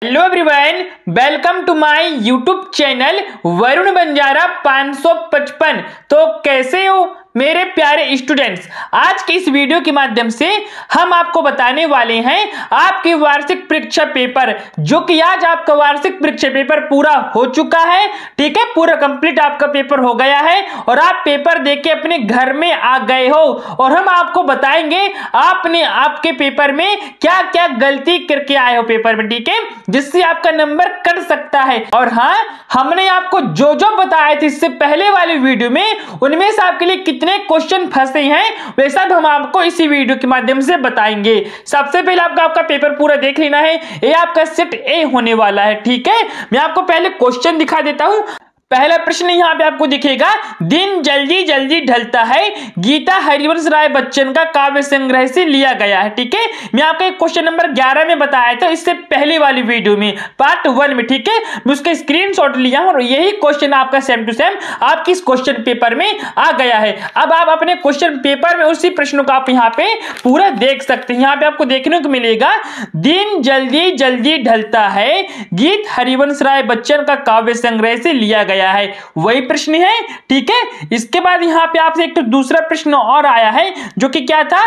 Hello everyone, welcome to my YouTube channel Varun Banjara 555। तो कैसे हो मेरे प्यारे स्टूडेंट्स। आज के इस वीडियो के माध्यम से हम आपको बताने वाले हैं आपकी वार्षिक परीक्षा पेपर, जो कि आज आपका वार्षिक परीक्षा पेपर पूरा हो चुका है। ठीक है, पूरा कंप्लीट आपका पेपर हो गया है और आप पेपर देके अपने घर में आ गए हो। और हम आपको बताएंगे आपने आपके पेपर में क्या क्या गलती करके आए हो पेपर में, ठीक है, जिससे आपका नंबर कट सकता है। और हाँ, हमने आपको जो जो बताए थे इससे पहले वाले वीडियो में, उनमें से आपके लिए कितने क्वेश्चन फंसे हैं वे सब हम आपको इसी वीडियो के माध्यम से बताएंगे। सबसे पहले आपका पेपर पूरा देख लेना है। ये आपका सेट ए होने वाला है। ठीक है, मैं आपको पहले क्वेश्चन दिखा देता हूं। पहला प्रश्न यहाँ पे आपको दिखेगा, दिन जल्दी जल्दी ढलता है गीता हरिवंश राय बच्चन का काव्य संग्रह से लिया गया है। ठीक है, मैं आपको क्वेश्चन नंबर 11 में बताया था इससे पहले वाली वीडियो में, पार्ट 1 में। ठीक है, मैं उसका स्क्रीनशॉट लिया हूं और यही क्वेश्चन आपका सेम टू सेम आपकी इस क्वेश्चन पेपर में आ गया है। अब आप अपने क्वेश्चन पेपर में उसी प्रश्नों को आप यहाँ पे पूरा देख सकते हैं। यहाँ पे आपको देखने को मिलेगा, दिन जल्दी जल्दी ढलता है गीत हरिवंश राय बच्चन का काव्य संग्रह से लिया गया है, वही प्रश्न है। ठीक है, इसके बाद यहां पे आपसे एक तो दूसरा प्रश्न और आया है, जो कि क्या था,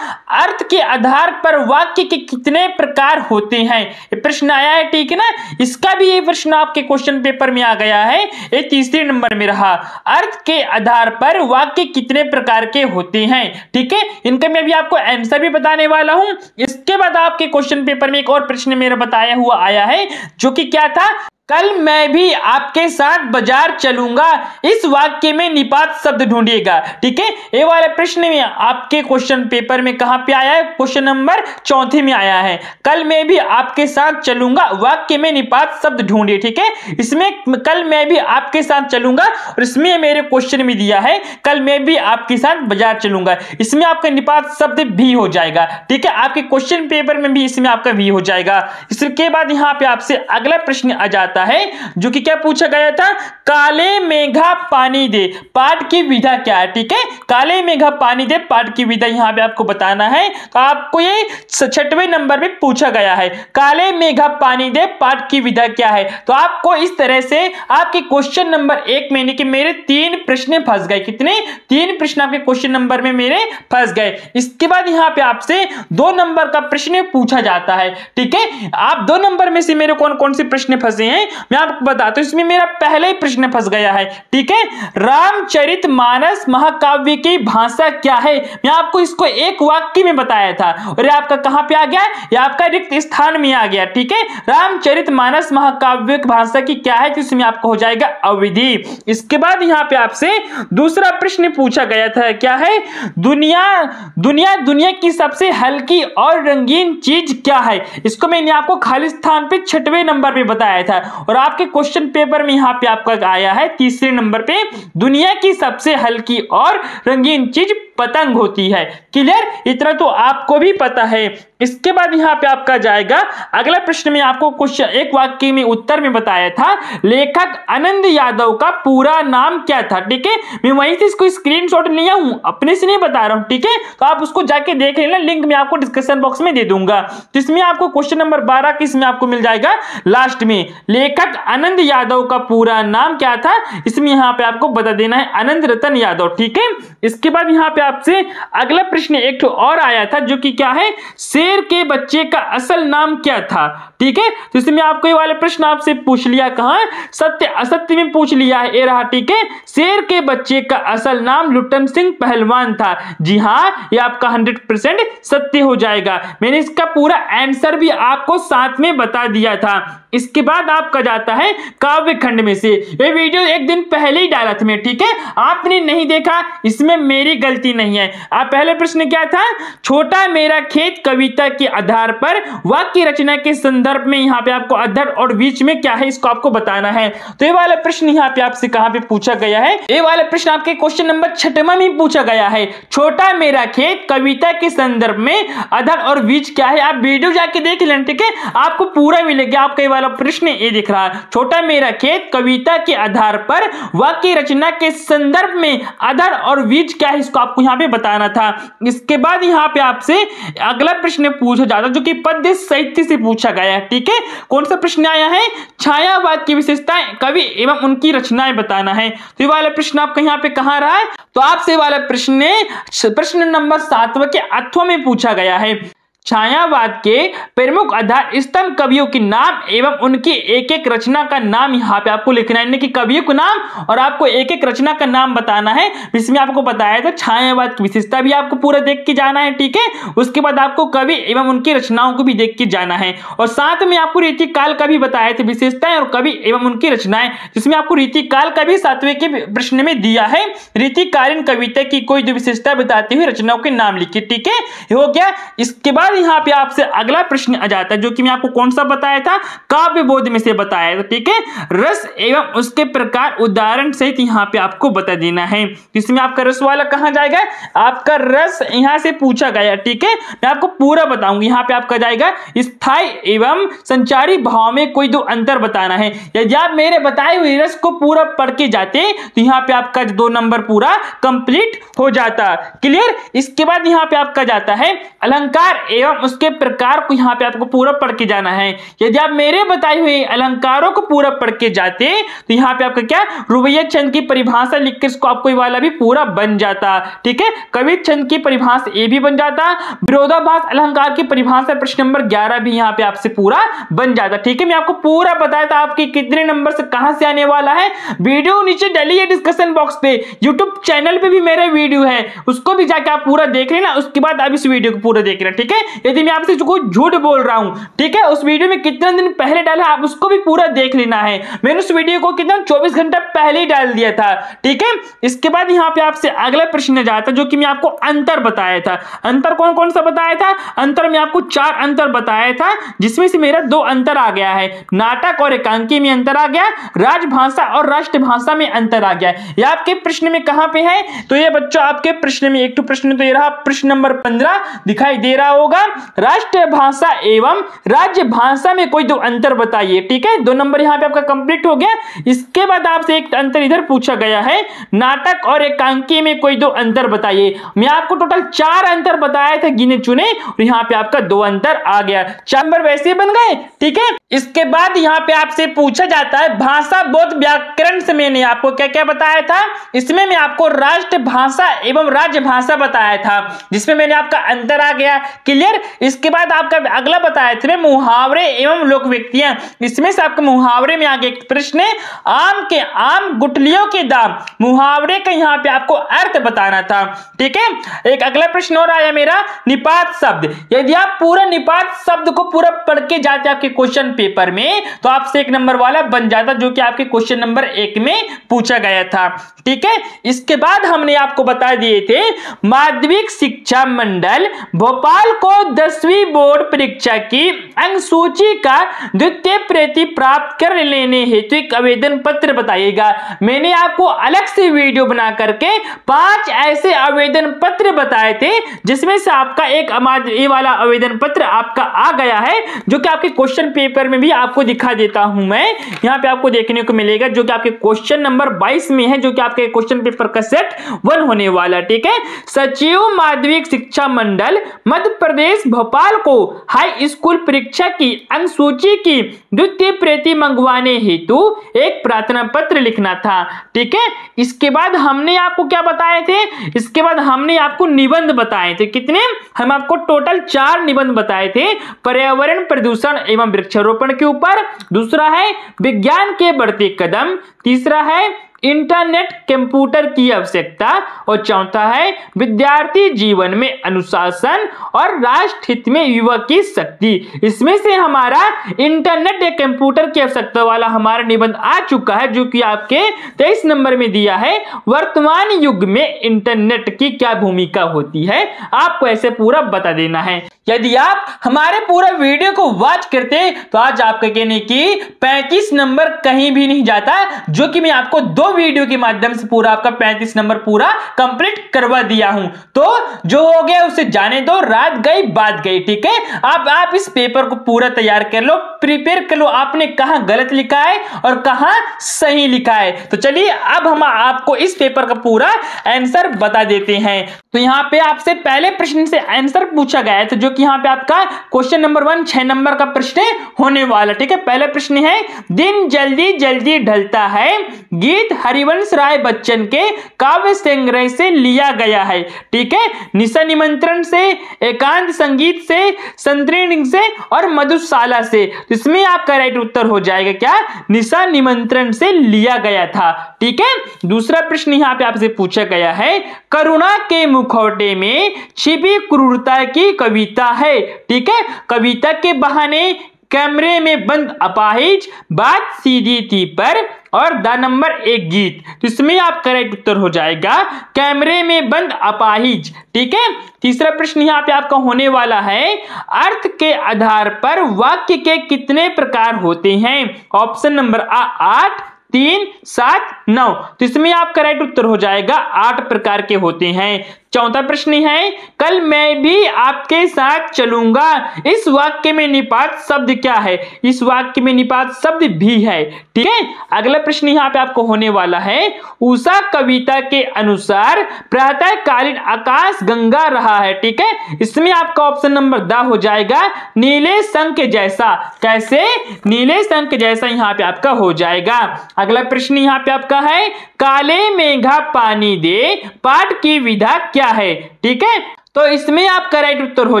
अर्थ के आधार पर वाक्य के कितने प्रकार होते हैं, ये प्रश्न आया है। ठीक है ना, इसका भी ये प्रश्न आपके क्वेश्चन पेपर में आ गया है, ये तीसरे नंबर में रहा। अर्थ के आधार पर वाक्य कितने प्रकार के होते हैं। ठीक है, इनका मैं भी आपको आंसर भी बताने वाला हूं। इसके बाद आपके क्वेश्चन पेपर में एक और प्रश्न मेरा बताया हुआ आया है, जो कि क्या था, कल मैं भी आपके साथ बाजार चलूंगा, इस वाक्य में निपात शब्द ढूंढिएगा। ठीक है, ये वाले प्रश्न में आपके क्वेश्चन पेपर में कहां पे आया है, क्वेश्चन नंबर 4 में आया है। कल मैं भी आपके साथ चलूंगा, वाक्य में निपात शब्द ढूंढिए। ठीक है, इसमें कल मैं भी आपके साथ चलूंगा और इसमें मेरे क्वेश्चन में दिया है कल मैं भी आपके साथ बाजार चलूंगा, इसमें आपका निपात शब्द भी हो जाएगा। ठीक है, आपके क्वेश्चन पेपर में भी इसमें आपका भी हो जाएगा। इसके बाद यहाँ पे आपसे अगला प्रश्न आ जाता है, जो कि क्या पूछा गया था, काले मेघा पानी दे पाठ की विधा क्या है। ठीक है, काले मेघा पानी दे पाठ की विधा यहां पे आपको बताना है। तो आपको ये 6वें नंबर पे पूछा गया है, काले मेघा पानी दे पाठ की विधा क्या है। तो आपको इस तरह से आपके क्वेश्चन नंबर 1 में कि मेरे 3 प्रश्न फंस गए। कितने? 3 प्रश्न आपके क्वेश्चन नंबर में मेरे फंस गए। इसके बाद यहां पे आपसे 2 नंबर का प्रश्न पूछा जाता है। ठीक है, आप 2 नंबर में से मेरे कौन कौन से प्रश्न फंसे हैं मैं आपको बताता हूं। इसमें मेरा पहला ही प्रश्न फंस गया है। ठीक है, रामचरितमानस महाकाव्य की भाषा क्या है। मैं आपको इसको एक वाक्य में बताया था और ये आपका कहां पे आ गया, ये आपका रिक्त स्थान में आ गया। ठीक है, रामचरितमानस महाकाव्य की भाषा की क्या है, तो इसमें आपको हो जाएगा अवधि। इसके बाद यहां पे आपसे दूसरा प्रश्न पूछा गया था, क्या है, दुनिया की सबसे हल्की और रंगीन चीज क्या है। इसको मैंने आपको खाली स्थान पे 6वें नंबर पे बताया था और आपके क्वेश्चन पेपर में यहां पे आपका आया है तीसरे नंबर पे, दुनिया की सबसे हल्की और रंगीन चीज पतंग होती है। क्लियर, इतना तो आपको भी पता है। इसके बाद यहां पे आपका जाएगा अगला प्रश्न में, आपको क्वेश्चन एक वाक्य में उत्तर में बताया था, लेखक आनंद यादव का पूरा नाम क्या था। ठीक है, मैं वहीं से इसको स्क्रीनशॉट लिया हूं, अपने से नहीं बता रहा हूं। ठीक है, तो आप उसको जाके देख लेना, लिंक मैं आपको डिस्क्रिप्शन बॉक्स में दे दूंगा। तो इसमें आपको क्वेश्चन नंबर 12 किसमें आपको मिल जाएगा लास्ट में, लेखक आनंद यादव का पूरा नाम क्या था, इसमें यहां पे आपको बता देना है आनंद रतन यादव। ठीक है, इसके बाद यहां पे आपसे अगला प्रश्न एक और आया था, जो कि क्या है, शेर के बच्चे का असल नाम क्या था। ठीक है, तो इसमें आपको ये वाले प्रश्न आपसे पूछ लिया, कहां, सत्य असत्य में पूछ लिया है, ये रहा। ठीक है, शेर के बच्चे का असल नाम लुटन सिंह पहलवान था। जी हां, ये आपका 100% सत्य हो जाएगा। मैंने इसका पूरा आंसर भी आपको साथ में बता दिया था। इसके बाद आपका जाता है काव्य खंड में से, ये वीडियो एक दिन पहले ही डाला था मैं। ठीक है, आपने नहीं देखा, इसमें मेरी गलती नहीं है। आप पहले प्रश्न क्या था, छोटा मेरा खेत कविता के आधार पर वाक्य रचना के संदर्भ में यहाँ पे आपको अधर और बीच में क्या है इसको आपको बताना है। तो ये वाला प्रश्न यहाँ पे आपसे कहां पे पूछा गया है, ये वाला प्रश्न आपके क्वेश्चन नंबर 6 में पूछा गया है, छोटा मेरा खेत कविता के संदर्भ में अधर और बीच क्या है। आप वीडियो जाके देख लेना। ठीक है, आपको पूरा मिलेगा। आपका ये वाला प्रश्न ये दिख रहा है, छोटा मेरा खेत कविता के आधार पर वाक्य रचना के संदर्भ में अधर और बीच क्या है, इसको आपको आपको यहाँ पे बताना था। इसके बाद यहाँ पे आपसे अगला प्रश्न पूछा जाता जो कि पद्य साहित्य से पूछा गया है। ठीक है, कौन सा प्रश्न आया है? छायावाद की विशेषताएं, कवि एवं उनकी रचनाएं बताना है। तो ये वाला प्रश्न आपका यहाँ पे कहाँ रहा है? तो आपसे वाला प्रश्न नंबर 7 के अथवा में पूछा गया है। छायावाद के प्रमुख आधार स्तंभ कवियों के नाम एवं उनकी एक एक रचना का नाम यहाँ पे आपको लिखना है, कि कवियों का नाम और आपको एक एक रचना का नाम बताना है। इसमें आपको बताया था छायावाद की विशेषता भी आपको पूरा देख के जाना है। ठीक है, उसके बाद आपको कवि एवं उनकी रचनाओं को भी देख के जाना है, और साथ में आपको रीतिकाल का भी बताया था, विशेषताएं और कवि एवं उनकी रचनाएं, जिसमें आपको रीतिकाल का भी 7वें के प्रश्न में दिया है। रीतिकालीन कविता की कोई दो विशेषता बताती हुई रचनाओं के नाम लिखिए। ठीक है, हो गया। इसके बाद यहाँ पे आपसे अगला प्रश्न आ जाता है जो कि मैं आपको कौन सा बताया था? काव्य बोध में से बताया था। ठीक है, रस एवं उसके प्रकार उदाहरण सहित यहाँ पे आपको बता देना है। इसमें आपका रस वाला कहां जाएगा? आपका रस यहां से पूछा गया। ठीक है, मैं आपको पूरा बताऊंगी। यहाँ पे आपका जाएगा स्थायी एवं संचारी भाव में कोई दो अंतर बताना है। यदि आप मेरे बताए हुए रस को पूरा पढ़ के जाते तो यहाँ पे आपका 2 नंबर पूरा कंप्लीट हो जाता। क्लियर? इसके बाद यहाँ पे आपका जाता है अलंकार एवं उसके प्रकार को यहाँ पे आपको पूरा पढ़ के जाना है। यदि आप मेरे बताए हुए अलंकारों को पूरा पढ़ के जाते तो यहाँ पे आपका क्या? रुबाइयत छंद की परिभाषा लिख के इसको आपको ये वाला भी पूरा बन जाता। ठीक है, कवि छंद की परिभाषा ये भी बन जाता। विरोधाभास अलंकार की परिभाषा प्रश्न नंबर 11 भी यहाँ पे आपसे पूरा बन जाता। ठीक है, मैं आपको पूरा बताया था आपके कितने नंबर से कहां से आने वाला है। वीडियो नीचे डालिए डिस्कशन बॉक्स पे, यूट्यूब चैनल पे भी मेरे वीडियो है, उसको भी जाके आप पूरा देख लेना। उसके बाद आप इस वीडियो को पूरा देख लेना। ठीक है, यदि मैं आपसे कोई झूठ बोल रहा हूं, ठीक है, उस वीडियो में कितने दिन पहले डाला आप उसको भी पूरा देख लेना है। मैंने उस वीडियो को कितना 24 घंटा पहले ही डाल दिया था। ठीक है, इसके बाद यहाँ पे आपसे अगला प्रश्न जाता जो कि मैं आपको अंतर बताया था। अंतर कौन कौन सा बताया था? अंतर में आपको 4 अंतर बताया था, जिसमें से मेरा 2 अंतर आ गया है। नाटक और एकांकी में अंतर आ गया, राजभाषा और राष्ट्रभाषा में अंतर आ गया। ये आपके प्रश्न में कहां पे है? तो ये बच्चों आपके प्रश्न में एक तो प्रश्न तो ये रहा, प्रश्न नंबर 15 दिखाई दे रहा होगा। राष्ट्रभाषा एवं राज्य भाषा में कोई 2 अंतर बताइए। ठीक है, 2 नंबर यहाँ पे आपका कंप्लीट हो गया। इसके बाद आपसे एक अंतर इधर पूछा गया है, नाटक और एकांकी में कोई 2 अंतर बताइए। मैं आपको टोटल 4 अंतर बताए थे गिने चुने, और यहाँ पे आपका 2 अंतर आ गया। 4 नंबर वैसे बन गए। ठीक है, इसके बाद यहाँ पे आपसे पूछा जाता है भाषा बोध व्याकरण से मैंने आपको क्या क्या बताया था। इसमें मैं आपको राष्ट्रभाषा एवं राज्य भाषा बताया था, जिसमें मैंने आपका अंतर आ गया। क्लियर? इसके बाद आपका अगला बताया था मुहावरे एवं लोक व्यक्तियां। इसमें से आपके मुहावरे में आगे एक प्रश्न है, आम गुठलियों के दाम। मुहावरे का यहाँ पे आपको अर्थ बताना था। ठीक है, एक अगला प्रश्न और आया मेरा, निपात शब्द। यदि आप पूरा निपात शब्द को पूरा पढ़ के जाते आपके क्वेश्चन पेपर में तो आपसे 1 नंबर वाला बन जाता, जो कि आपके क्वेश्चन नंबर 1 में पूछा गया था। ठीक है, इसके बाद हमने आपको बता दिए थे माध्यमिक शिक्षा मंडल भोपाल को 10वीं बोर्ड परीक्षा की अंक सूची का द्वितीय प्रति प्राप्त कर लेने हेतु एक आवेदन पत्र बताइएगा। मैंने आपको अलग से वीडियो बना करके 5 ऐसे आवेदन पत्र बताए थे, जिसमें से आपका एक ये वाला आवेदन पत्र आपका आ गया है, जो कि आपके क्वेश्चन पेपर में भी आपको दिखा देता हूं मैं। यहाँ पे आपको देखने को मिलेगा, जो कि आपके क्वेश्चन नंबर 22 में है, जो कि आपके क्वेश्चन पेपर का सेट 1 होने वाला। ठीक है, सचिव माध्यमिक शिक्षा मंडल मध्य प्रदेश भोपाल को हाई स्कूल परीक्षा की अंक सूची की द्वितीय प्रति मंगवाने हेतु एक प्रार्थना पत्र लिखना था। ठीक है, इसके बाद हमने आपको क्या बताए थे? इसके बाद हमने आपको निबंध बताए थे। कितने? हम आपको टोटल 4 निबंध बताए थे। पर्यावरण प्रदूषण एवं वृक्षारोपण के ऊपर, दूसरा है विज्ञान के बढ़ते कदम, तीसरा है इंटरनेट कंप्यूटर की आवश्यकता, और चौथा है विद्यार्थी जीवन में अनुशासन और राष्ट्र हित में युवा की शक्ति। इसमें से हमारा इंटरनेट या कंप्यूटर की आवश्यकता वाला हमारा निबंध आ चुका है, जो कि आपके 23 नंबर में दिया है। वर्तमान युग में इंटरनेट की क्या भूमिका होती है, आपको ऐसे पूरा बता देना है। यदि आप हमारे पूरा वीडियो को वॉच करते तो आज आपका कहने की 35 नंबर कहीं भी नहीं जाता, जो कि मैं आपको 2 वीडियो के माध्यम से पूरा आपका 35 नंबर पूरा कंप्लीट करवा दिया हूं। तो जो हो गया उसे जाने दो, रात गई बात गई। ठीक है, अब आप इस पेपर को पूरा तैयार कर लो, प्रिपेयर कर लो, आपने कहां गलत लिखा है और कहां सही लिखा है। तो चलिए अब हम आपको इस पेपर का पूरा आंसर बता देते हैं। तो यहाँ पे आपसे पहले प्रश्न से आंसर पूछा गया है, तो जो कि यहाँ पे आपका क्वेश्चन नंबर 1 6 नंबर का प्रश्न होने वाला। ठीक है, पहला प्रश्न है, दिन जल्दी जल्दी ढलता है गीत हरिवंश राय बच्चन के काव्य संग्रह से लिया गया है। ठीक है, निशा निमंत्रण से, एकांत संगीत से, संतृण से और मधुशाला से। तो इसमें आपका राइट उत्तर हो जाएगा क्या, निशा निमंत्रण से लिया गया था। ठीक है, दूसरा प्रश्न यहाँ पे आपसे पूछा गया है, करुणा के मुखौटे में छिपी क्रूरता की कविता है। ठीक है, कविता के बहाने कैमरे में बंद अपाहिज, बात सीधी थी पर और द नंबर 1 गीत। तो इसमें आपका राइट उत्तर हो जाएगा कैमरे में बंद अपाहिज। ठीक है, तीसरा प्रश्न यहाँ पे आपका होने वाला है, अर्थ के आधार पर वाक्य के कितने प्रकार होते हैं। Option number 8 3 7 9। तो इसमें आपका राइट उत्तर हो जाएगा 8 प्रकार के होते हैं। चौथा प्रश्न है, कल मैं भी आपके साथ चलूंगा, इस वाक्य में निपात शब्द क्या है। इस वाक्य में निपात शब्द भी है। ठीक है, अगला प्रश्न यहाँ पे आपको होने वाला है, उषा कविता के अनुसार प्रातःकालीन आकाश गंगा रहा है। ठीक है, इसमें आपका ऑप्शन नंबर द हो जाएगा नीले शंख जैसा। कैसे, नीले शंख जैसा यहाँ पे आपका हो जाएगा। अगला प्रश्न यहाँ पे आपका है, काले मेघा पानी दे पाठ की विधा क्या है। ठीक है, तो इसमें आपका राइट उत्तर हो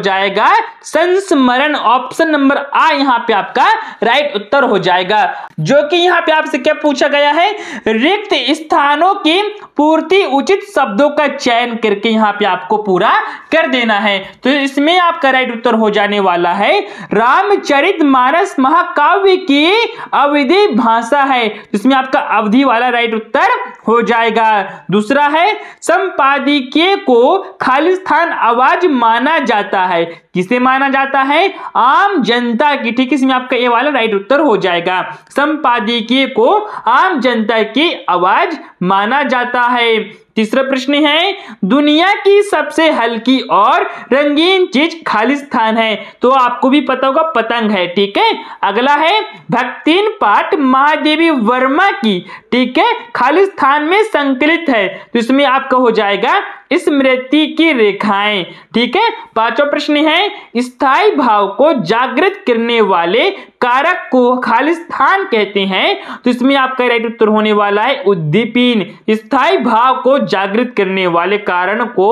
जाएगा संस्मरण। ऑप्शन नंबर आ यहाँ पे आपका राइट उत्तर हो जाएगा। जो कि यहाँ पे आपसे क्या पूछा गया है, रिक्त स्थानों की पूर्ति उचित शब्दों का चयन करके यहाँ पे आपको पूरा कर देना है। तो इसमें आपका राइट उत्तर हो जाने वाला है रामचरितमानस महाकाव्य की अवधि भाषा है। इसमें आपका अवधि वाला राइट उत्तर हो जाएगा। दूसरा है, संपादकीय को खालिस्तान आवाज माना जाता है। किसे माना जाता है, आम जनता की। ठीक है, इसमें आपका ये वाला राइट उत्तर हो जाएगा, संपादकीय को आम जनता की आवाज माना जाता है। तीसरा प्रश्न है, दुनिया की सबसे हल्की और रंगीन चीज खालिस्तान है। तो आपको भी पता होगा पतंग है। ठीक है, अगला है, भक्तिन पाठ महादेवी वर्मा की। ठीक है, खालिस्तान में संकलित है। तो इसमें आपका हो जाएगा स्मृति की रेखाएं। ठीक है, पांचवा प्रश्न है, स्थायी भाव को जागृत करने वाले कारक को खालिस्तान कहते हैं। तो इसमें आपका राइट उत्तर होने वाला है उद्दीपन। स्थायी भाव को जागृत करने वाले कारण को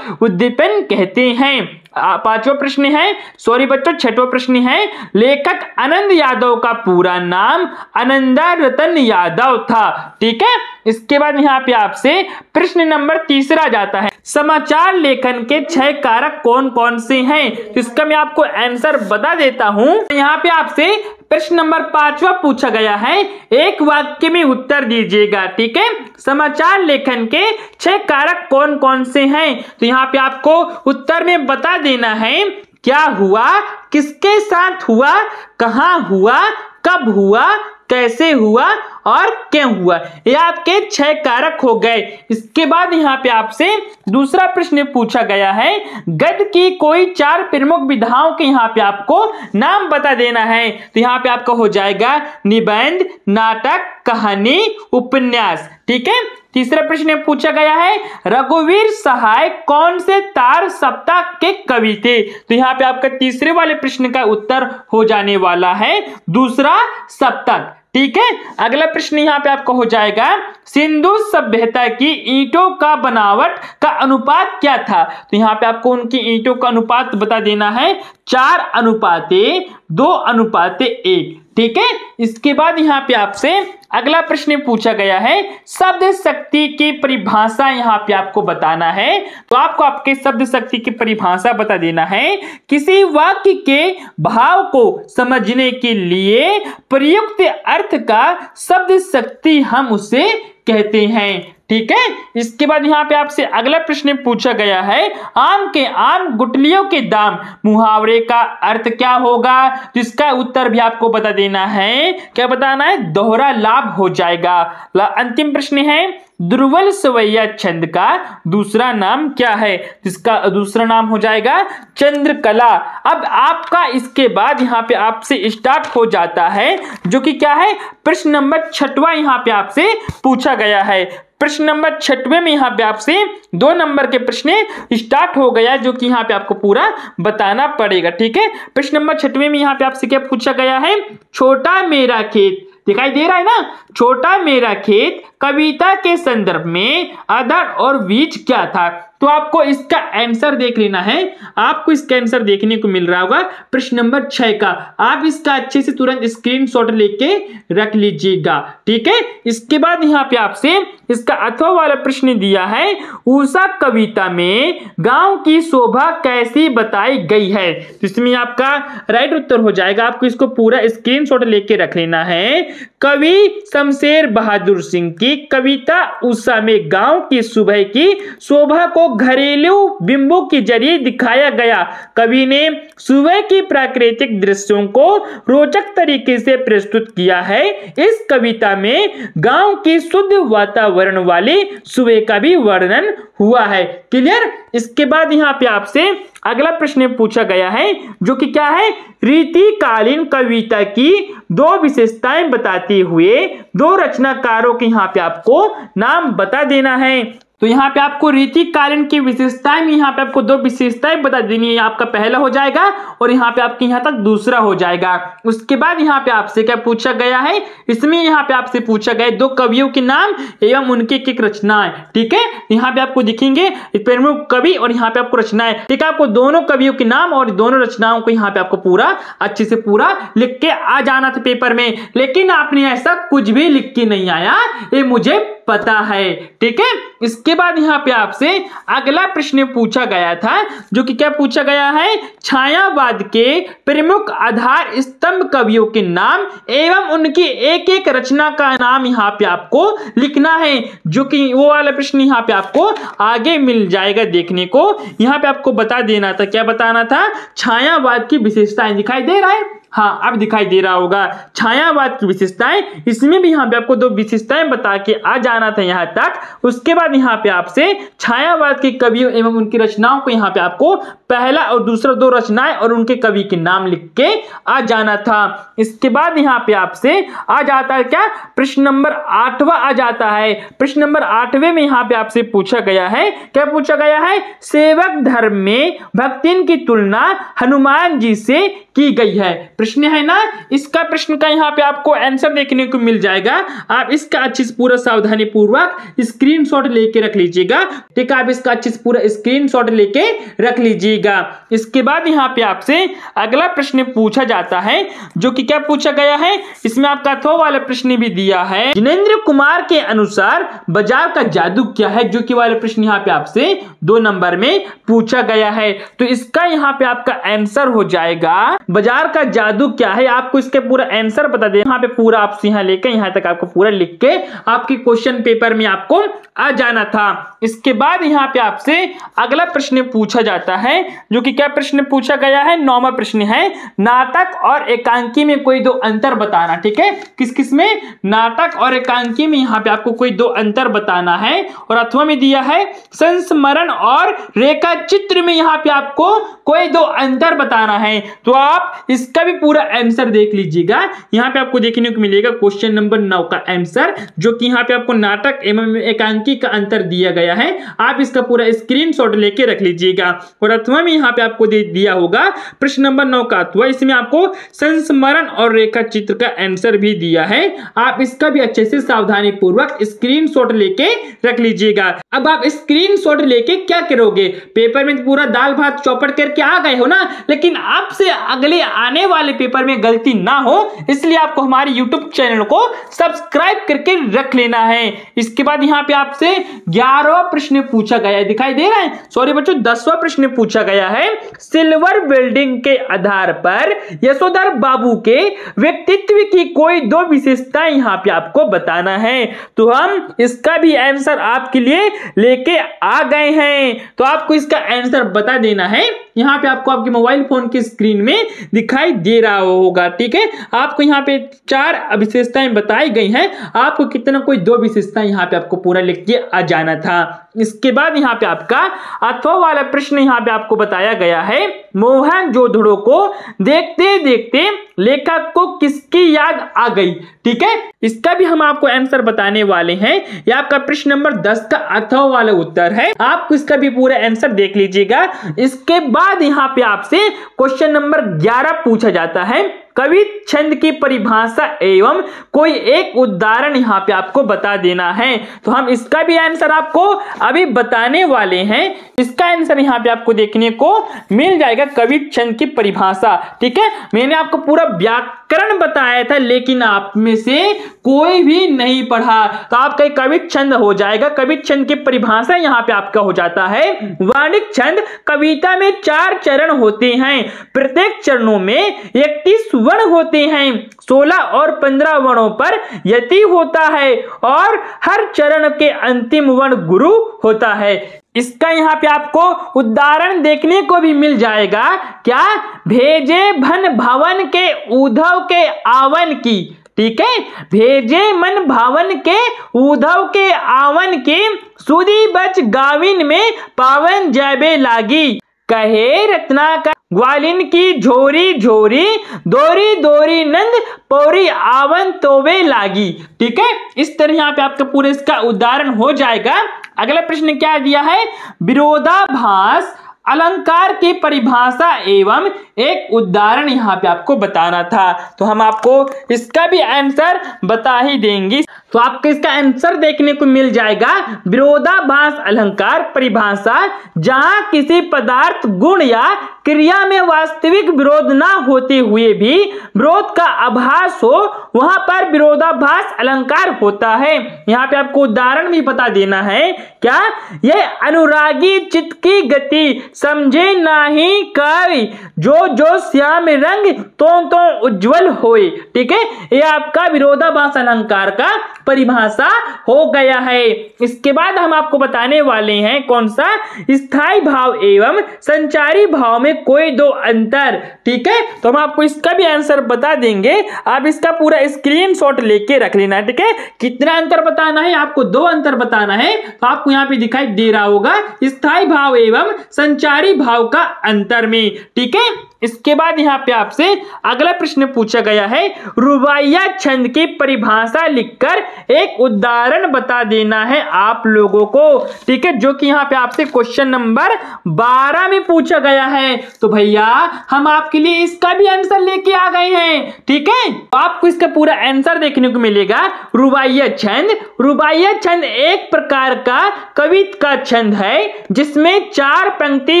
उद्दीपन कहते हैं। पांचवा प्रश्न है, सॉरी बच्चों, छठवां प्रश्न है, लेखक आनंद यादव का पूरा नाम आनंदा रतन यादव था। ठीक है, इसके बाद यहाँ पे आपसे प्रश्न नंबर 3 जाता है, समाचार लेखन के 6 कारक कौन कौन से हैं। तो इसका मैं आपको आंसर बता देता हूं। यहाँ पे आपसे प्रश्न नंबर 5वां पूछा गया है, एक वाक्य में उत्तर दीजिएगा। ठीक है, समाचार लेखन के 6 कारक कौन कौन से हैं। तो यहाँ पे आपको उत्तर में बता देना है, क्या हुआ, किसके साथ हुआ, कहां हुआ, कब हुआ, कैसे हुआ और क्यों हुआ। ये आपके 6 कारक हो गए। इसके बाद यहाँ पे आपसे दूसरा प्रश्न पूछा गया है, गद्य की कोई 4 प्रमुख विधाओं के यहाँ पे आपको नाम बता देना है। तो यहाँ पे आपका हो जाएगा निबंध, नाटक, कहानी, उपन्यास। ठीक है, तीसरा प्रश्न पूछा गया है, रघुवीर सहाय कौन से तार सप्ताह के कवि थे। तो यहाँ पे आपका तीसरे वाले प्रश्न का उत्तर हो जाने वाला है दूसरा सप्तक। ठीक है, अगला प्रश्न यहाँ पे आपका हो जाएगा, सिंधु सभ्यता की ईंटों का बनावट का अनुपात क्या था। तो यहाँ पे आपको उनकी ईंटों का अनुपात बता देना है 4:2:1। ठीक है, इसके बाद यहाँ पे आपसे अगला प्रश्न पूछा गया है, शब्द शक्ति की परिभाषा यहाँ पे आपको बताना है। तो आपको आपके शब्द शक्ति की परिभाषा बता देना है, किसी वाक्य के भाव को समझने के लिए प्रयुक्त अर्थ का शब्द शक्ति हम उसे कहते हैं। ठीक है, इसके बाद यहाँ पे आपसे अगला प्रश्न पूछा गया है, आम के आम गुठलियों के दाम मुहावरे का अर्थ क्या होगा? जिसका उत्तर भी आपको बता देना है। क्या बताना है? दोहरा लाभ हो जाएगा। अंतिम प्रश्न है, दुर्बल सवैया छंद का दूसरा नाम क्या है? जिसका दूसरा नाम हो जाएगा चंद्रकला। अब आपका इसके बाद यहाँ पे आपसे स्टार्ट हो जाता है जो कि क्या है, प्रश्न नंबर 6वां यहाँ पे आपसे पूछा गया है। प्रश्न नंबर 6वें में यहाँ पे आपसे 2 नंबर के प्रश्न स्टार्ट हो गया जो कि यहाँ पे आपको पूरा बताना पड़ेगा। ठीक है, प्रश्न नंबर 6वें में यहाँ पे आपसे क्या पूछा गया है, छोटा मेरा खेत, दिखाई दे रहा है ना, छोटा मेरा खेत कविता के संदर्भ में अधर और बीज क्या था? तो आपको इसका आंसर देख लेना है। आपको इसका आंसर देखने को मिल रहा होगा प्रश्न नंबर 6 का। आप इसका अच्छे से तुरंत स्क्रीनशॉट लेके रख लीजिएगा। ठीक है, इसके बाद यहाँ पे आपसे इसका अथवा वाला प्रश्न दिया है, उषा कविता में गांव की शोभा कैसी बताई गई है? तो इसमें आपका राइट उत्तर हो जाएगा। आपको इसको पूरा स्क्रीनशॉट लेके रख लेना है। कवि शमशेर बहादुर सिंह की कविता उषा में गांव की सुबह की शोभा को घरेलू बिंबों के जरिए दिखाया गया। कवि ने सुबह की प्राकृतिक दृश्यों को रोचक तरीके से प्रस्तुत किया है। इस कविता में गांव की शुद्ध वातावरण वाली सुबह का भी वर्णन हुआ है। क्लियर? इसके बाद यहाँ पे आपसे अगला प्रश्न पूछा गया है जो कि क्या है, रीतिकालीन कविता की 2 विशेषताएं बताते हुए 2 रचनाकारों के यहाँ पे आपको नाम बता देना है। तो यहाँ पे आपको रीतिकालीन की विशेषताएं में यहाँ पे आपको 2 विशेषताएं बता देनी है। आपका पहला हो जाएगा और यहाँ पे आपके यहाँ तक दूसरा हो जाएगा। उसके बाद यहाँ पे आपसे क्या पूछा गया है, इसमें यहाँ पे आपसे पूछा गया 2 कवियों के नाम एवं उनकी एक रचनाएं। ठीक है, यहाँ पे आपको दिखेंगे प्रमुख कवि और यहाँ पे आपको रचनाएं। ठीक है, आपको दोनों कवियों के नाम और दोनों रचनाओं को यहाँ पे आपको पूरा अच्छे से पूरा लिख के आ जाना था पेपर में, लेकिन आपने ऐसा कुछ भी लिख के नहीं आया, ये मुझे पता है। ठीक है, इसके बाद यहाँ पे आपसे अगला प्रश्न पूछा गया था जो कि क्या पूछा गया है, छायावाद के प्रमुख आधार स्तंभ कवियों के नाम एवं उनकी एक एक रचना का नाम यहाँ पे आपको लिखना है। जो कि वो वाला प्रश्न यहाँ पे आपको आगे मिल जाएगा देखने को। यहाँ पे आपको बता देना था, क्या बताना था, छायावाद की विशेषताएं। दिखाई दे रहा है? हाँ, अब दिखाई दे रहा होगा। छायावाद की विशेषताएं, इसमें भी यहाँ पे आपको 2 विशेषताएं बता के आ जाना था यहाँ तक। उसके बाद यहाँ पे आपसे छायावाद के कवियों एवं उनकी रचनाओं को यहाँ पे आपको पहला और दूसरा 2 रचनाएं और उनके कवि के नाम लिख के आ जाना था। इसके बाद यहाँ पे आपसे आ जाता है क्या, प्रश्न नंबर 8वां आ जाता है। प्रश्न नंबर 8वें में यहाँ पे आपसे पूछा गया है, क्या पूछा गया है, सेवक धर्म में भक्तिन की तुलना हनुमान जी से की गई है। प्रश्न है ना, इसका प्रश्न का यहाँ पे आपको आंसर देखने को मिल जाएगा। आप इसका अच्छे से पूरा सावधानी पूर्वक स्क्रीनशॉट लेके रख लीजिएगा। ठीक है, आप इसका अच्छे से पूरा स्क्रीनशॉट लेके रख लीजिएगा। इसके बाद यहाँ पे आपसे अगला प्रश्न पूछा जाता है जो कि क्या पूछा गया है, इसमें आपका थो वाला प्रश्न भी दिया है। जिनेंद्र कुमार के अनुसार बाजार का जादू क्या है? जो कि वाला प्रश्न यहाँ पे आपसे 2 नंबर में पूछा गया है। तो इसका यहाँ पे आपका आंसर हो जाएगा, बाजार का जादू क्या है? आपको इसके पूरा आंसर बता दे। यहाँ पे पूरा आप यहाँ लेके यहाँ तक आपको पूरा लिख के आपके क्वेश्चन पेपर में आपको आ जाना था। इसके बाद यहाँ पे आपसे अगला प्रश्न पूछा जाता है जो कि क्या प्रश्न पूछा गया है, 9वां प्रश्न है, नाटक और एकांकी में कोई 2 अंतर बताना। ठीक है, किस किस में, नाटक और एकांकी में यहाँ पे आपको कोई 2 अंतर बताना है। और अथवा में दिया है संस्मरण और रेखा चित्र में यहाँ पे आपको कोई 2 अंतर बताना है। तो आप इसका भी पूरा आंसर देख लीजिएगा। यहाँ पे आपको देखने को मिलेगा क्वेश्चन नंबर 9 का आंसर, जो कि यहाँ पे आपको नाटक एवं एकांकी का अंतर दिया गया है। आप इसका पूरा स्क्रीनशॉट लेके रख लीजिएगा। और अथवा में यहाँ पे आपको दे दिया होगा प्रश्न नंबर 9 का अथवा, इसमें आपको संस्मरण और रेखा चित्र का आंसर भी दिया है। आप इसका भी अच्छे से सावधानी पूर्वक स्क्रीनशॉट लेके रख लीजिएगा। अब आप स्क्रीनशॉट लेके क्या करोगे, पेपर में पूरा दाल भात चौपट करके आ गए हो ना, लेकिन आपसे अगले आने वाले पेपर में गलती ना हो, इसलिए आपको हमारे यूट्यूब चैनल को सब्सक्राइब करके रख लेना है। इसके बाद यहाँ पे आपसे 11वां प्रश्न पूछा गया है, दिखाई दे रहा है, सॉरी बच्चों 10वां प्रश्न पूछा गया है। सिल्वर बिल्डिंग के आधार पर यशोधर बाबू के व्यक्तित्व की कोई 2 विशेषताएं यहाँ पे आपको बताना है। तो हम इसका भी आंसर आपके लिए लेके आ गए हैं, तो आपको इसका आंसर बता देना है। यहाँ पे आपको आपके मोबाइल फोन की स्क्रीन में दिखाई दे रहा होगा, ठीक है। आपको यहाँ पे 4 विशेषताएं बताई गई हैं, आपको कितना कोई 2 विशेषताएं यहाँ पे आपको पूरा लिख के आ जाना था। इसके बाद यहाँ पे आपका 8वां वाला प्रश्न यहाँ पे आपको बताया गया है, मोहनजोदड़ो को देखते देखते लेखक को किसकी याद आ गई, ठीक है। इसका भी हम आपको आंसर बताने वाले हैं। यह आपका प्रश्न नंबर 10 का 8वां वाला उत्तर है, आपको इसका भी पूरा आंसर देख लीजिएगा। इसके बाद यहाँ पे आपसे क्वेश्चन नंबर 11 पूछा जाता है, कवि छंद की परिभाषा एवं कोई एक उदाहरण यहाँ पे आपको बता देना है। तो हम इसका भी आंसर आपको अभी बताने वाले हैं। इसका आंसर यहाँ पे आपको देखने को मिल जाएगा, कवि छंद की परिभाषा, ठीक है। मैंने आपको पूरा व्याकरण बताया था, लेकिन आप में से कोई भी नहीं पढ़ा, तो आपका कवि छंद हो जाएगा। कवि छंद की परिभाषा यहाँ पे आपका हो जाता है, वाणिक छंद कविता में 4 चरण होते हैं, प्रत्येक चरणों में 31 वर्ण होते हैं, 16 और 15 वर्णों पर यति होता है और हर चरण के अंतिम वर्ण गुरु होता है। इसका यहाँ पे आपको उदाहरण देखने को भी मिल जाएगा, क्या, भेजे भन भवन के उद्धव के आवन की, ठीक है, भेजे मन भावन के उद्धव के आवन के, सुधी बच गाविन में पावन जैबे लागी, कहे रत्नाकर ग्वालिन की झोरी झोरी, दोरी दोरी नंद पौरी आवन तोबे लागी, ठीक है। इस तरह यहाँ पे आपका पूरे इसका उदाहरण हो जाएगा। अगला प्रश्न क्या दिया है, विरोधाभास अलंकार की परिभाषा एवं एक उदाहरण यहाँ पे आपको बताना था, तो हम आपको इसका भी आंसर बता ही देंगे। तो आपको इसका आंसर देखने को मिल जाएगा, विरोधाभास अलंकार परिभाषा जहां किसी पदार्थ गुण या क्रिया में वास्तविक विरोध ना होते हुए भी विरोध का आभास हो, वहां पर विरोधाभास अलंकार होता है। यहाँ पे आपको उदाहरण भी बता देना है, क्या, यह अनुरागी चित्त की गति समझे नाही कवि, जो जो श्याम रंग तो उज्जवल होए, ठीक है। यह आपका विरोधाभास अलंकार का परिभाषा हो गया है। इसके बाद हम आपको बताने वाले हैं कौन सा, स्थायी भाव एवं संचारी भाव में कोई 2 अंतर, ठीक है। तो हम आपको इसका भी आंसर बता देंगे, आप इसका पूरा स्क्रीनशॉट लेके रख लेना, ठीक है। कितना अंतर बताना है, आपको 2 अंतर बताना है, तो आपको यहाँ पे दिखाई दे रहा होगा, स्थायी भाव एवं संचारी भाव का अंतर में, ठीक है। इसके बाद यहाँ पे आपसे अगला प्रश्न पूछा गया है, रुबाइया छंद की परिभाषा लिखकर एक उदाहरण बता देना है आप लोगों को, ठीक है, जो कि यहाँ पे आपसे क्वेश्चन नंबर 12 में पूछा गया है। तो भैया हम आपके लिए इसका भी आंसर लेके आ गए हैं, ठीक है। तो आपको इसका पूरा आंसर देखने को मिलेगा, रुबाइया छंद, रुबाइया छंद एक प्रकार का कविता का छंद है जिसमें 4 पंक्ति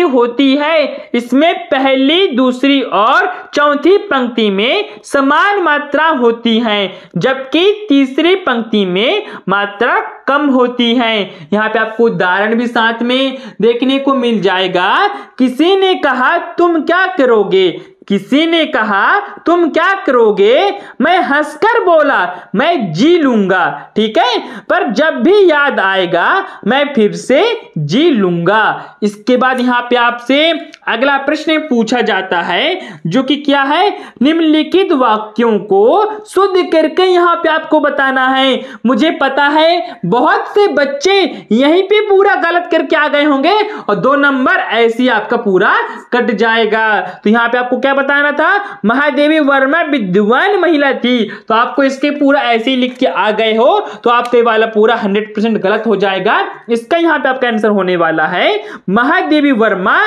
होती है। इसमें पहली, दूसरी और चौथी पंक्ति में समान मात्रा होती है, जबकि तीसरी पंक्ति में मात्रा कम होती है। यहाँ पे आपको उदाहरण भी साथ में देखने को मिल जाएगा, किसी ने कहा तुम क्या करोगे, किसी ने कहा तुम क्या करोगे, मैं हंसकर बोला मैं जी लूंगा, ठीक है, पर जब भी याद आएगा मैं फिर से जी लूंगा। इसके बाद यहाँ पे आपसे अगला प्रश्न पूछा जाता है, जो कि क्या है, निम्नलिखित वाक्यों को शुद्ध करके यहाँ पे आपको बताना है। मुझे पता है बहुत से बच्चे यहीं पे पूरा गलत करके आ गए होंगे और 2 नंबर ऐसे आपका पूरा कट जाएगा। तो यहाँ पे आपको क्या बताना था, महादेवी वर्मा विद्वान महिला थी, तो आपको इसके पूरा ऐसे ही लिख के आ गए हो तो आपका ये वाला पूरा 100% गलत हो जाएगा। इसका यहाँ पे आपका आंसर होने वाला है, महादेवी वर्मा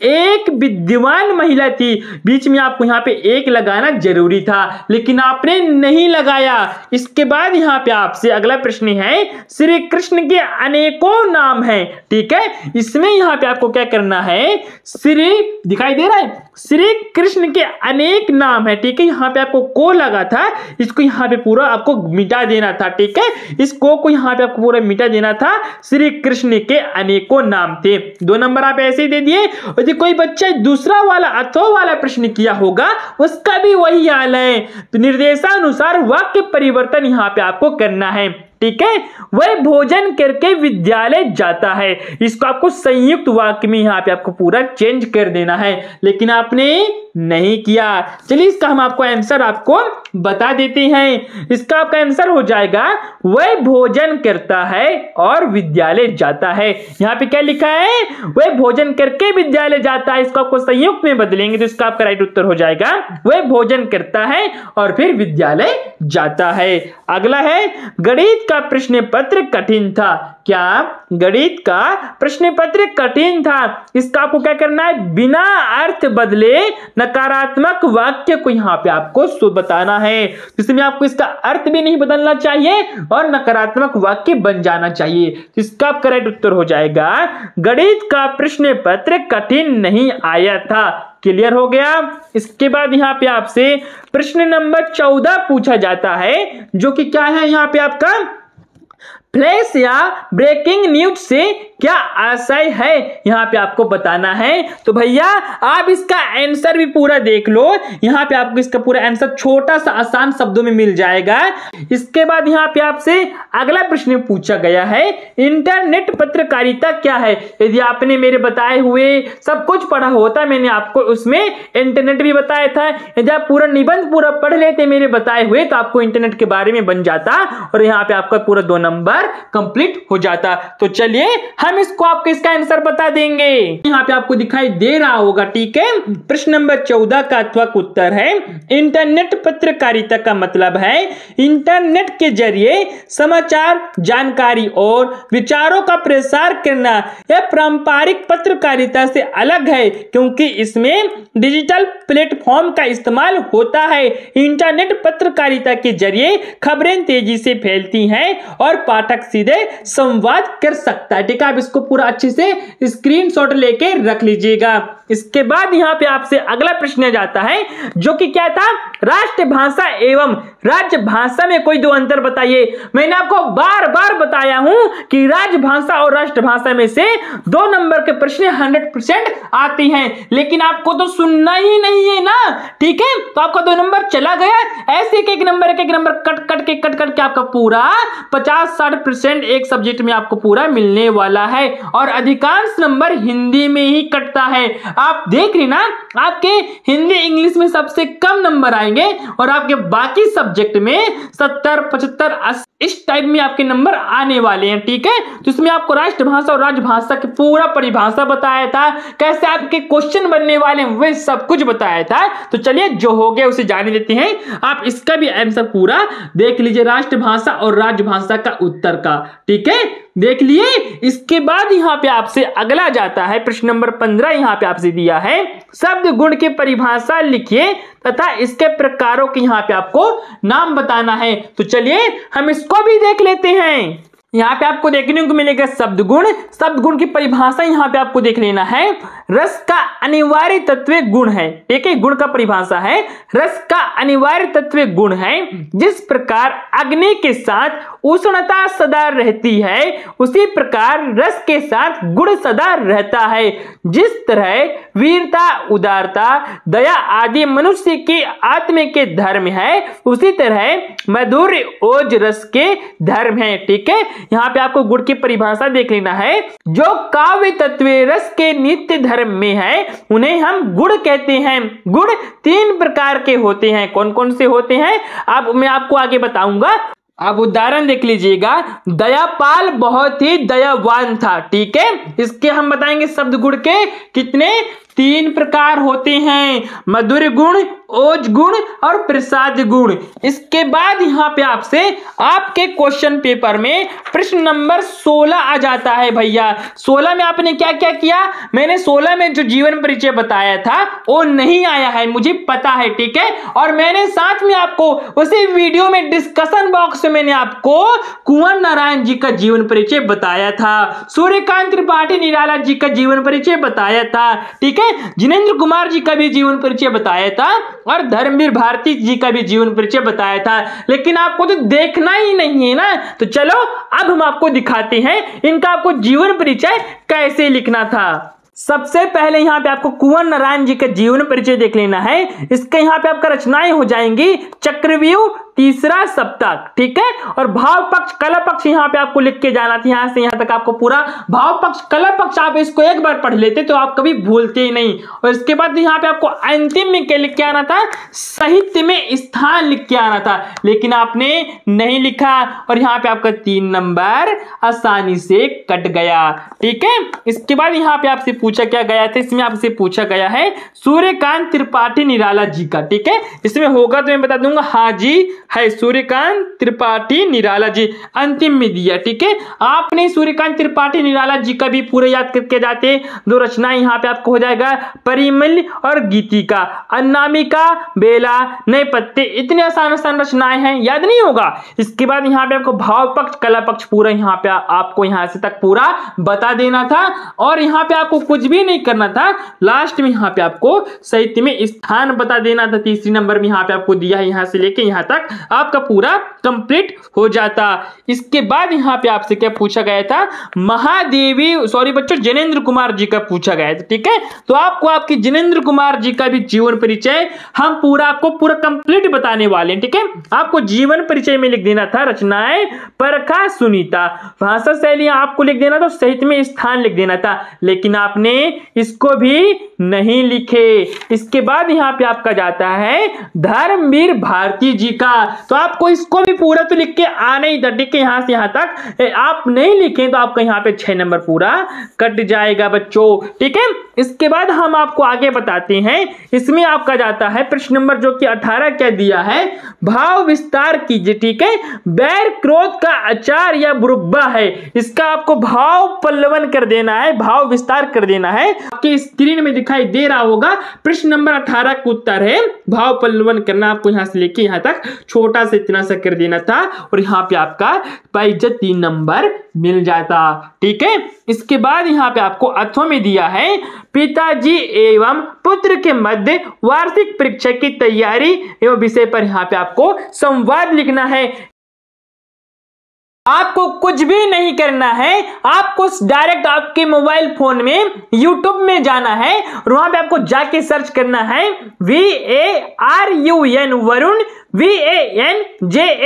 एक विद्वान महिला थी। बीच में आपको यहाँ पे एक लगाना जरूरी था, लेकिन आपने नहीं लगाया। इसके बाद यहाँ पे आपसे अगला प्रश्न है, श्री कृष्ण के अनेकों नाम हैं, ठीक है। इसमें यहाँ पे आपको क्या करना है, श्री दिखाई दे रहा है, श्री कृष्ण के अनेक नाम है, ठीक है। यहाँ पे आपको को लगा था, इसको यहाँ पे पूरा आपको मिटा देना था, ठीक है। इस को यहाँ पे आपको पूरा मिटा देना था। श्री कृष्ण के अनेकों नाम थे। 2 नंबर आप ऐसे ही दे दिए। यदि कोई बच्चा दूसरा वाला अथवा वाला प्रश्न किया होगा, उसका भी वही हाल है। तो निर्देशानुसार वाक्य परिवर्तन यहाँ पे आपको करना है, ठीक है। वह भोजन करके विद्यालय जाता है, इसको आपको संयुक्त वाक्य में यहाँ पे आपको पूरा चेंज कर देना है, लेकिन आपने नहीं किया। चलिए इसका हम आपको आंसर आपको बता देते हैं। इसका आपका आंसर हो जाएगा, वह भोजन करता है और विद्यालय जाता है। यहाँ पे क्या लिखा है, वह भोजन करके विद्यालय जाता है, इसको आपको संयुक्त में बदलेंगे तो इसका आपका राइट उत्तर हो जाएगा, वह भोजन करता है और फिर विद्यालय जाता है। अगला है, गणित का प्रश्न पत्र कठिन था। क्या गणित का प्रश्न पत्र कठिन था? इसका आपको क्या करना है, बिना अर्थ बदले नकारात्मक वाक्य को यहाँ पे आपको बताना है। इसमें आपको इसका अर्थ भी नहीं बदलना चाहिए और नकारात्मक वाक्य बन जाना चाहिए। इसका आपका राइट उत्तर हो जाएगा, गणित का प्रश्न पत्र कठिन नहीं आया था। क्लियर हो गया। इसके बाद यहाँ पे आपसे प्रश्न नंबर 14 पूछा जाता है, जो कि क्या है यहाँ पे आपका, फ्लैश या ब्रेकिंग न्यूज से क्या आशय है, यहाँ पे आपको बताना है। तो भैया आप इसका आंसर भी पूरा देख लो, यहाँ पे आपको इसका पूरा आंसर छोटा सा आसान शब्दों में मिल जाएगा। इसके बाद यहाँ पे आपसे अगला प्रश्न पूछा गया है, इंटरनेट पत्रकारिता क्या है। यदि आपने मेरे बताए हुए सब कुछ पढ़ा होता, मैंने आपको उसमें इंटरनेट भी बताया था, यदि आप पूरा निबंध पूरा पढ़ लेते मेरे बताए हुए, तो आपको इंटरनेट के बारे में बन जाता और यहाँ पे आपका पूरा 2 नंबर कंप्लीट हो जाता। तो चलिए हम इसको आपको इसका आंसर बता देंगे। यहाँ पे आपको दिखाई दे रहा होगा, ठीक है। प्रश्न नंबर 14 का अथवा उत्तर है, इंटरनेट पत्रकारिता का मतलब है इंटरनेट के जरिए समाचार, जानकारी और विचारों का प्रसार करना। यह पारंपरिक पत्रकारिता से अलग है क्योंकि इसमें डिजिटल प्लेटफॉर्म का इस्तेमाल होता है। इंटरनेट पत्रकारिता के जरिए खबरें तेजी से फैलती हैं और पाठक सीधे संवाद कर सकता है, ठीक है। आप इसको पूरा अच्छे से स्क्रीनशॉट लेके रख लीजिएगा। इसके बाद यहाँ पे आपसे अगला प्रश्न जाता है, जो कि क्या था, राष्ट्रभाषा एवं राजभाषा में कोई 2 अंतर बताइए। मैंने आपको बार बार बताया हूं कि राजभाषा और राष्ट्रभाषा में से 2 नंबर के प्रश्न 100% आते हैं, लेकिन आपको तो सुनना ही नहीं है ना, ठीक है। तो आपका 2 नंबर चला गया। ऐसे एक नंबर कट के आपका पूरा 50-60% एक सब्जेक्ट में आपको पूरा मिलने वाला है और अधिकांश नंबर हिंदी में ही कटता है। आप देख रहे ना, आपके हिंदी इंग्लिश में सबसे कम नंबर आएंगे और आपके बाकी सब्जेक्ट में 70, 75, 80 इस टाइप में आपके नंबर आने वाले हैं, ठीक है। तो इसमें आपको राष्ट्रभाषा और राजभाषा की पूरा परिभाषा बताया था, कैसे आपके क्वेश्चन बनने वाले हैं वे सब कुछ बताया था। तो चलिए जो हो गया उसे जाने देते हैं। आप इसका भी आंसर पूरा देख लीजिए, राष्ट्रभाषा और राजभाषा का उत्तर का, ठीक है, देख लिए। इसके बाद यहाँ पे आपसे अगला जाता है प्रश्न नंबर 15। यहाँ पे आपसे दिया है, शब्द गुण की परिभाषा लिखिए तथा इसके प्रकारों के यहाँ पे आपको नाम बताना है। तो चलिए हम इसको भी देख लेते हैं। यहाँ पे आपको देखने को मिलेगा शब्द गुण की परिभाषा यहाँ पे आपको देख लेना है। रस का अनिवार्य तत्व गुण है, ठीक है। गुण का परिभाषा है, रस का अनिवार्य तत्व गुण है। जिस प्रकार अग्नि के साथ उष्णता सदा रहती है, उसी प्रकार रस के साथ गुण सदा रहता है। जिस तरह वीरता, उदारता, दया आदि मनुष्य के आत्म के धर्म है, उसी तरह मधुर ओज रस के धर्म है, ठीक है। यहाँ पे आपको गुण की परिभाषा देख लेना है। जो काव्य तत्व रस के नित्य धर्म में है, उन्हें हम गुण कहते हैं। गुण 3 प्रकार के होते हैं। कौन कौन से होते हैं अब मैं आपको आगे बताऊंगा। आप उदाहरण देख लीजिएगा, दयापाल बहुत ही दयावान था, ठीक है। इसके हम बताएंगे शब्द गुण के कितने 3 प्रकार होते हैं। मधुर गुण, ओज गुण और प्रसाद गुण। इसके बाद यहाँ पे आपसे आपके क्वेश्चन पेपर में प्रश्न नंबर 16 आ जाता है भैया। 16 में आपने क्या क्या किया, मैंने 16 में जो जीवन परिचय बताया था वो नहीं आया है, मुझे पता है, ठीक है। और मैंने साथ में आपको उसी वीडियो में डिस्कशन बॉक्स में मैंने आपको कुंवर नारायण जी का जीवन परिचय बताया था, सूर्यकांत त्रिपाठी निराला जी का जीवन परिचय बताया था, ठीक है, जिनेंद्र कुमार जी का भी जीवन परिचय बताया था और धर्मवीर भारती जी का भी जीवन परिचय बताया था। लेकिन आपको तो देखना ही नहीं है ना, तो चलो अब हम आपको दिखाते हैं इनका आपको जीवन परिचय कैसे लिखना था। सबसे पहले यहाँ पे आपको कुंवर नारायण जी का जीवन परिचय देख लेना है। इसके यहाँ पे आपका रचनाएं हो जाएंगी चक्रव्यूह, तीसरा सप्तक, ठीक है। और भाव पक्ष कला पक्ष यहाँ पे आपको लिख के जाना था, यहाँ से यहाँ तक आपको पूरा भाव पक्ष कला पक्ष आप इसको एक बार पढ़ लेते तो आप कभी भूलते ही नहीं। और इसके बाद यहाँ पे आपको अंतिम में क्या लिख के आना था, साहित्य में स्थान लिख के आना था, लेकिन आपने नहीं लिखा और यहाँ पे आपका 3 नंबर आसानी से कट गया, ठीक है। इसके बाद यहाँ पे आपसे पूछा क्या गया था, इसमें आपसे पूछा गया है सूर्यकांत त्रिपाठी निराला जी का, ठीक है। इसमें होगा तो मैं बता दूंगा, हाँ जी है, सूर्यकांत त्रिपाठी निराला जी अंतिम में दिया, ठीक है। आपने सूर्यकांत त्रिपाठी निराला जी का भी पूरे याद करके जाते, दो रचनाएं यहाँ पे आपको हो जाएगा परिमल और गीतिका, अनामिका, बेला, नए पत्ते, इतने आसान आसान रचनाएं हैं, याद नहीं होगा। इसके बाद यहाँ पे आपको भाव पक्ष कला पक्ष पूरा यहाँ पे आपको यहाँ से तक पूरा बता देना था और यहाँ पे आपको कुछ भी नहीं करना था। लास्ट में यहाँ पे आपको साहित्य में स्थान बता देना था, तीसरी नंबर में यहाँ पे आपको दिया है, यहाँ से लेके यहाँ तक आपका पूरा कंप्लीट हो जाता। इसके बाद यहाँ पे आपसे क्या पूछा गया था, महादेवी सॉरी बच्चों जिनेंद्र कुमार जी का पूछा गया था, ठीक है। तो आपको आपकी जिनेंद्र कुमार जी का भी जीवन परिचय हम पूरा आपको पूरा कंप्लीट बताने वाले हैं, ठीक है। आपको जीवन परिचय में लिख देना था रचनाएं परखा सुनीता, भाषा शैली आपको लिख देना था, साहित्य में स्थान लिख देना था, लेकिन आपने इसको भी नहीं लिखे। इसके बाद यहाँ पे आपका जाता है धर्मवीर भारती जी का, तो आपको इसको भी पूरा तो लिख के आना ही था, ठीक है। यहाँ से यहाँ तक आप नहीं लिखे तो आपका यहाँ पे 6 नंबर पूरा कट जाएगा बच्चों, ठीक है। इसके बाद हम आपको आगे बताते हैं, इसमें आपका जाता है प्रश्न नंबर जो कि 18 क्या दिया है, भाव विस्तार कीजिए, ठीक है। बैर क्रोध का आचार या बुरुब्बा है, इसका आपको भाव पल्लवन कर देना है, भाव विस्तार कर देना है। आपकी स्क्रीन में दिखाई दे रहा होगा प्रश्न नंबर 18 का उत्तर है भाव पल्लवन करना, आपको यहाँ से लेके यहाँ तक छोटा से इतना सा कर देना था और यहाँ पे आपका बाइज्जत 3 नंबर मिल जाता, ठीक है। इसके बाद यहाँ पे आपको अथवा में दिया है पिताजी एवं पुत्र के मध्य वार्षिक परीक्षा की तैयारी एवं विषय पर यहाँ पे आपको संवाद लिखना है। आपको कुछ भी नहीं करना है, आपको डायरेक्ट आपके मोबाइल फोन में YouTube में जाना है और वहां पे आपको जाके सर्च करना है VARUN वरुण VANJARA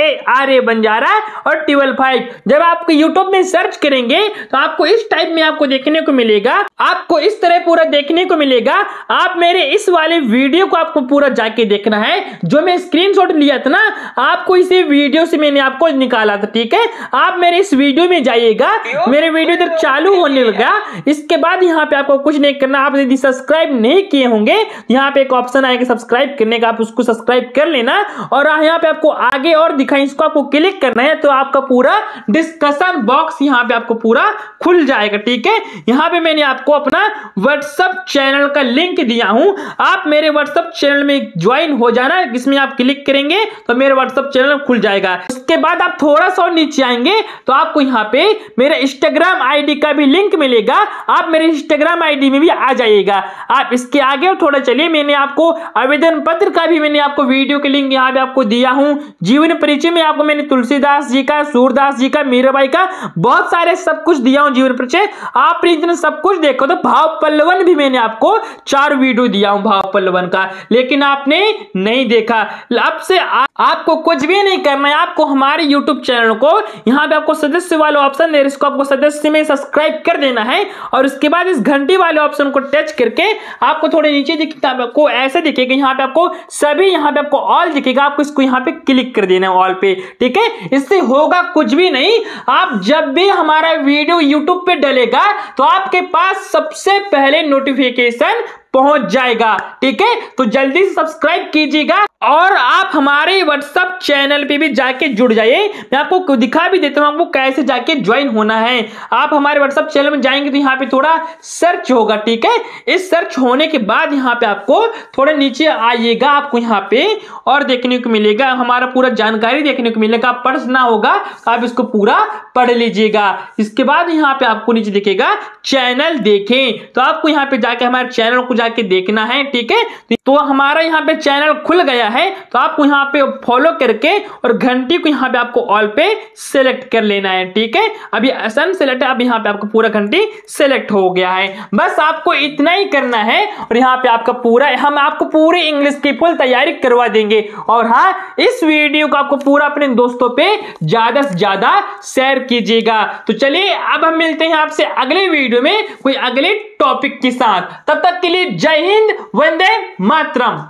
बंजारा और 12 जब आपको YouTube में सर्च करेंगे तो आपको इस टाइप में आपको देखने को मिलेगा, आपको इस तरह पूरा देखने को मिलेगा। आप मेरे इस वाले वीडियो को आपको पूरा जाके देखना है, जो मैं स्क्रीनशॉट लिया था ना, आपको इसी वीडियो से मैंने आपको निकाला था, ठीक है। आप मेरे इस वीडियो में जाइएगा, मेरे वीडियो इधर चालू होने लगा। इसके बाद यहाँ पे आपको कुछ नहीं करना, आप यदि सब्सक्राइब नहीं किए होंगे यहाँ पे एक ऑप्शन आएगा सब्सक्राइब करने का, आप उसको सब्सक्राइब कर लेना और यहाँ पे आपको आगे और दिखाई, इसको आपको क्लिक करना है तो आपका पूरा डिस्कशन बॉक्स यहाँ पे आपको पूरा खुल जाएगा, ठीक है। यहाँ पे मैंने आपको अपना व्हाट्सएप चैनल का लिंक दिया हूं, आप मेरे व्हाट्सएप चैनल में ज्वाइन हो जाना, इसमें आप क्लिक करेंगे तो मेरे व्हाट्सएप चैनल खुल जाएगा। उसके बाद आप थोड़ा सा नीचे आएंगे तो आपको यहाँ पे मेरे इंस्टाग्राम आईडी का भी लिंक मिलेगा, आप मेरे इंस्टाग्राम आईडी में भी आ जाइएगा। आप इसके आगे और थोड़ा चलिए, मैंने आपको आवेदन पत्र का भी मैंने आपको वीडियो के लिंक यहाँ पे आपको दिया हूं। जीवन परिचय में आपको मैंने तुलसीदास जी का, सूरदास जी का, मीराबाई का बहुत सारे सब कुछ दिया हूं जीवन परिचय। आप इतना सब कुछ देखो तो भाव पल्लवन भी मैंने आपको 4 वीडियो दिया हूं भाव पल्लवन का, लेकिन आपने नहीं देखा। अब से आपको कुछ भी नहीं करना है, आपको हमारे YouTube चैनल को यहाँ पे आपको सदस्य वाला ऑप्शन है, इसको आपको सदस्य में सब्सक्राइब कर देना है और उसके बाद इस घंटी वाले ऑप्शन को टच करके आपको थोड़े नीचे दिखेगा, आपको ऐसे दिखेगा, यहाँ पे आपको सभी यहाँ पे आपको ऑल दिखेगा, आपको इसको यहाँ पे क्लिक कर देना है ऑल पे, ठीक है। इससे होगा कुछ भी नहीं, आप जब भी हमारा वीडियो YouTube पे डलेगा तो आपके पास सबसे पहले नोटिफिकेशन पहुंच जाएगा। ठीक है, तो जल्दी से सब्सक्राइब कीजिएगा और आप हमारे व्हाट्सएप चैनल पे भी जाके जुड़ जाइए। मैं आपको दिखा भी देता हूं आपको कैसे जाके ज्वाइन होना है। आप हमारे व्हाट्सएप चैनल में जाएंगे तो यहाँ पे थोड़ा सर्च होगा। ठीक है, इस सर्च होने के बाद यहाँ पे आपको थोड़े नीचे आइएगा, आपको यहाँ पे और देखने को मिलेगा हमारा पूरा जानकारी देखने को मिलेगा। पढ़ना होगा तो आप इसको पूरा पढ़ लीजिएगा। इसके बाद यहाँ पे आपको नीचे दिखेगा चैनल देखें, तो आपको यहाँ पे जाके हमारे चैनल को जाके देखना है। ठीक है, तो हमारा यहाँ पे चैनल खुल गया है, तो आपको यहाँ पे फॉलो करके और घंटी को यहाँ पे आपको ऑल पे सेलेक्ट कर लेना है। ठीक है, अभी आसान सेलेक्ट है, अब यहाँ पे आपको पूरा घंटी सेलेक्ट हो गया है। बस आपको इतना ही करना है और यहाँ पे आपका पूरा हम आपको पूरी इंग्लिश की फुल तैयारी करवा देंगे। और हाँ, इस वीडियो को आपको पूरा अपने दोस्तों पे ज्यादा से ज्यादा शेयर कीजिएगा। तो चलिए अब हम मिलते हैं आपसे अगले वीडियो में कोई अगले टॉपिक के साथ। तब तक के लिए जय हिंद, वंदे मातरम।